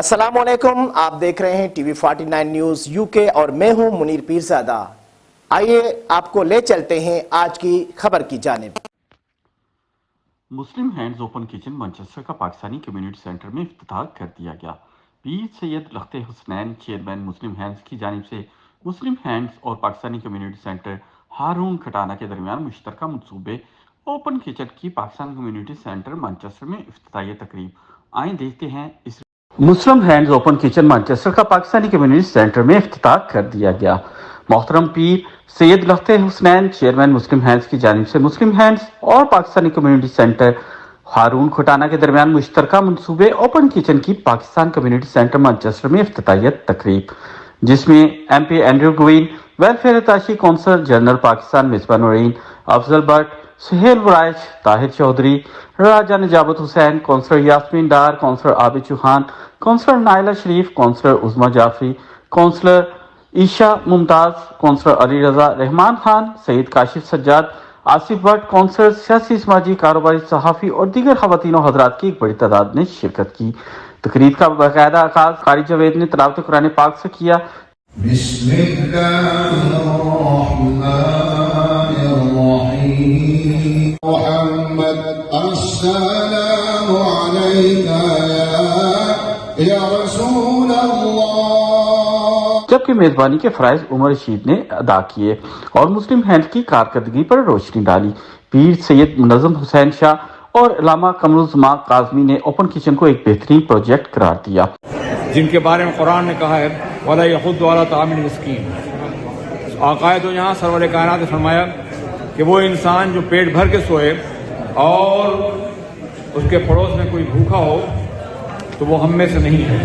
السلام علیکم، آپ دیکھ رہے ہیں ٹی وی 49 نیوز UK اور میں ہوں منیر پیرزادہ۔ آئیے آپ کو لے چلتے ہیں آج کی خبر کی جانب۔ مسلم ہینڈز اوپن کچن مانچسٹر کا پاکستانی کمیونٹی سینٹر میں افتتاح کر دیا گیا۔ پیر سید لخت حسنین چیئرمین مسلم ہینڈز کی جانب سے مسلم ہینڈز اور پاکستانی کمیونٹی سینٹر ہارون کھٹانہ کے درمیان مشترکہ منصوبے اوپن کچن کی پاکستان کمیونٹی سینٹر مانچسٹر میں افتتاحیہ تقریب۔ آئیں دیکھتے ہیں اس مسلم ہینڈز اوپن کچن مانچسٹر کا پاکستانی کمیونٹی سینٹر میں افتتاح کر دیا گیا۔ محترم پیر سید لخت حسنین چیئرمین مسلم ہینڈز کی جانب سے مسلم ہینڈز اور پاکستانی کمیونٹی سینٹر ہارون کھٹانہ کے درمیان مشترکہ منصوبے اوپن کچن کی پاکستان کمیونٹی سینٹر مانچسٹر میں افتتاحیہ تقریب، جس میں MP Andrew Gwynne, welfare attache consul general Pakistan Misbah Noreen, Afzal Butt, Sohail Waraich, Tahir Chaudhry, Raja Nijabat Hussain, councillor Yasmin Dar, councillor Abid Chauhan, councillor Naila Sharif, councillor Uzma Jafri, councillor Aisha Mumtaz, councillor Ali Raza, Rehman Khan, Saeed Kashif Sajjad, Asif Butt, councillor سیاسی سماجی کاروباری صحافی اور دیگر خواتین و حضرات کی ایک بڑی تعداد نے شرکت کی۔ تقریب کا باقاعدہ آغاز قاری جاوید نے تلاوت قرآن پاک سے کیا۔ بسم اللہ الرحمن الرحیم محمد السلام علیک یا رسول اللہ، جبکہ میزبانی کے فرائض عمر رشید نے ادا کیے اور مسلم ہینڈ کی کارکردگی پر روشنی ڈالی۔ پیر سید منظم حسین شاہ اور علامہ قمرالزمان کاظمی نے اوپن کچن کو ایک بہترین پروجیکٹ قرار دیا، جن کے بارے میں قرآن نے کہا ہے وَلَا يَحُضُّ عَلَىٰ طَعَامِ الْمِسْكِينِ۔ آقائے دو یہاں سرور کائنات نے فرمایا کہ وہ انسان جو پیٹ بھر کے سوئے اور اس کے پڑوس میں کوئی بھوکا ہو تو وہ ہم میں سے نہیں ہے۔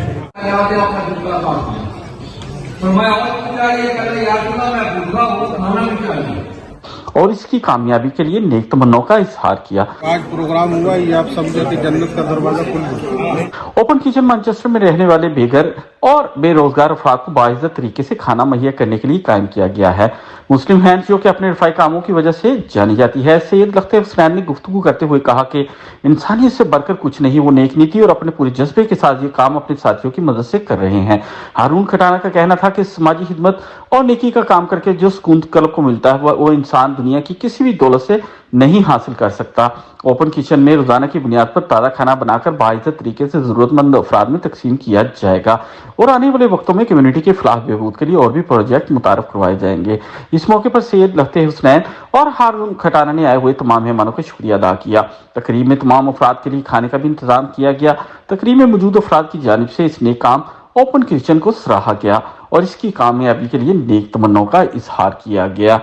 اور اس کی کامیابی کے لیے نیک تمناؤں کا اظہار کیا۔ آج پروگرام ہوا، یہ آپ سمجھے کہ جنت کا دروازہ کھل گیا۔ اوپن کچن مانچسٹر میں رہنے والے بے گھر اور بے روزگار افراد کو باعزت طریقے سے کھانا مہیا کرنے کے لیے قائم کیا گیا ہے۔ مسلم ہینڈز جو کہ اپنے رفاہی کاموں کی وجہ سے جانی جاتی ہے، سید لخت حسنین نے گفتگو کرتے ہوئے کہا کہ انسانیت سے بڑھ کر کچھ نہیں، وہ نیک نیتی اور اپنے پورے جذبے کے ساتھ یہ کام اپنے ساتھیوں کی مدد سے کر رہے ہیں۔ ہارون کھٹانہ کا کہنا تھا کہ سماجی خدمت اور نیکی کا کام کر کے جو سکون قلب کو ملتا ہے وہ انسان دنیا کی کسی بھی دولت سے نہیں حاصل کر سکتا۔ اوپن کچن میں روزانہ کی بنیاد پر تازہ کھانا بنا کر باعزت طریقے سے ضرورت مند افراد میں تقسیم کیا جائے گا اور آنے والے وقتوں میں کمیونٹی کے فلاح بہبود کے لیے اور بھی پروجیکٹ متعارف کروائے جائیں گے۔ اس موقع پر سید لخت حسنین اور ہارون کھٹانہ نے آئے ہوئے تمام مہمانوں کا شکریہ ادا کیا۔ تقریب میں تمام افراد کے لیے کھانے کا بھی انتظام کیا گیا۔ تقریب میں موجود افراد کی جانب سے اس نیک کام اوپن کچن کو سراہا گیا اور اس کی کامیابی کے لیے نیک تمناؤں کا اظہار کیا گیا۔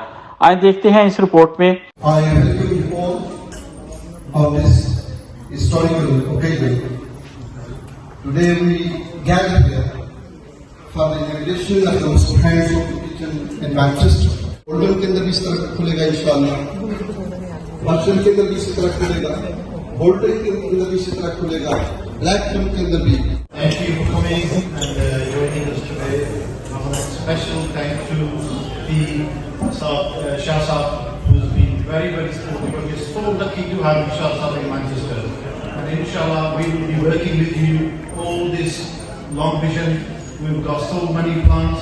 آئیں دیکھتے ہیں اس رپورٹ میں۔ of this historical occasion. Today we gather here for the inauguration of the Muslim Hands Open Kitchen in Manchester. Golden کے اندر بھی اس طرح کھلے گا انشاءاللہ، مارشل کے اندر بھی اس طرح کھلے گا، بولٹن کے اندر بھی اس طرح کھلے گا، بلیک ٹن کے اندر بھی۔ Thank you for coming and joining us today. Special thank to the Shah Sahab, who's been very supportive. We're so lucky to have Shah Sahab in Manchester, and inshallah we will be working with you all this long vision. We've got so many plans.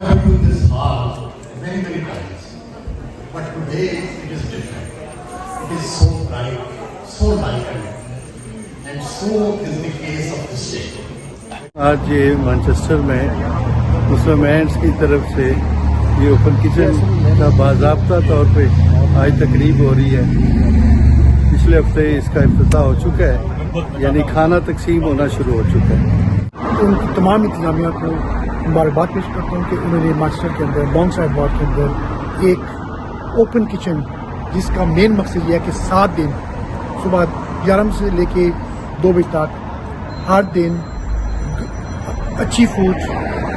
I've been to this hall many times, but today it is different. It is so bright, so lively, and so is the face of the state. آج یہ Manchester میں مسلم hands کی طرف سے یہ open kitchen کا باضابطہ طور پہ آج تقریب ہو رہی ہے۔ پچھلے ہفتے اس کا افتتاح ہو چکا ہے، یعنی کھانا تقسیم ہونا شروع ہو چکا ہے۔ ان کی تمام انتظامیہ کو مبارکباد پیش کرتا ہوں کہ انہوں نے مانچسٹر کے اندر لانگ سائڈ وارڈ کے اندر ایک اوپن کچن، جس کا مین مقصد یہ ہے کہ 7 دن صبح 11 سے لے کے 2 بجے تک ہر دن اچھی فوڈ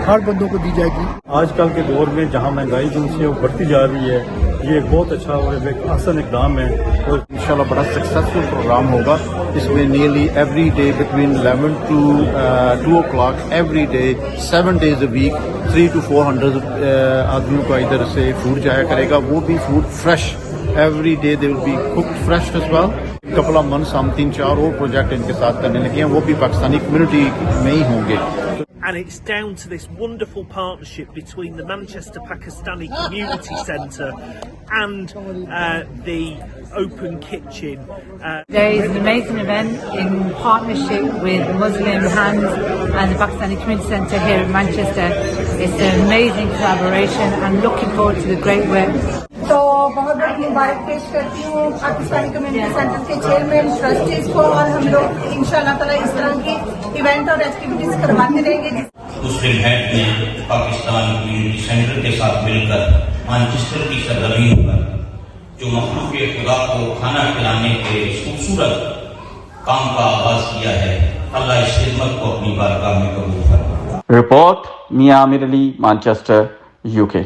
ہر بندوں کو دی جائے گی۔ آج کل کے دور میں جہاں مہنگائی جو ہے وہ بڑھتی جا رہی ہے، یہ ایک بہت اچھا اور ایک احسن اقدام ہے اور انشاءاللہ بڑا سکسیسفل پروگرام ہوگا۔ اس میں nearly every day between 11 to 2 o'clock every day 7 days a week 300 to 400 آدمیوں کا ادھر سے فوڈ جایا کرے گا، وہ بھی food fresh Every day they will be cooked fresh as well. couple of months ہم 3-4 اور پروجیکٹ ان کے ساتھ کرنے لگے ہیں, وہ بھی پاکستانی کمیونٹی میں ہی ہوں گے. And it's down to this wonderful partnership between the Manchester Pakistani Community Centre and the Open Kitchen. There is an amazing event in partnership with the Muslim Hands and the Pakistani Community Centre here in Manchester. It's an amazing collaboration and looking forward to the great work. تو بہت بہت مبارک پیش کرتی ہوں Pakistani community centre کے chairman trustees کو, اور ہم لوگ ان شاء اللہ تعالیٰ اس طرح کی ایونٹ اور ایکٹیویٹیز کرواتے رہیں گے. مسلم ہیڈ نے پاکستان کمیونٹی سینٹر کے ساتھ مل کر مانچسٹر کی سرزمین پر جو مخلوق خدا کو کھانا کھلانے کے خوبصورت کام کا آغاز کیا ہے, اللہ اس خدمت کو اپنی بارگاہ میں قبول فرمائے. رپورٹ میاں عامر علی, مانچسٹر, UK.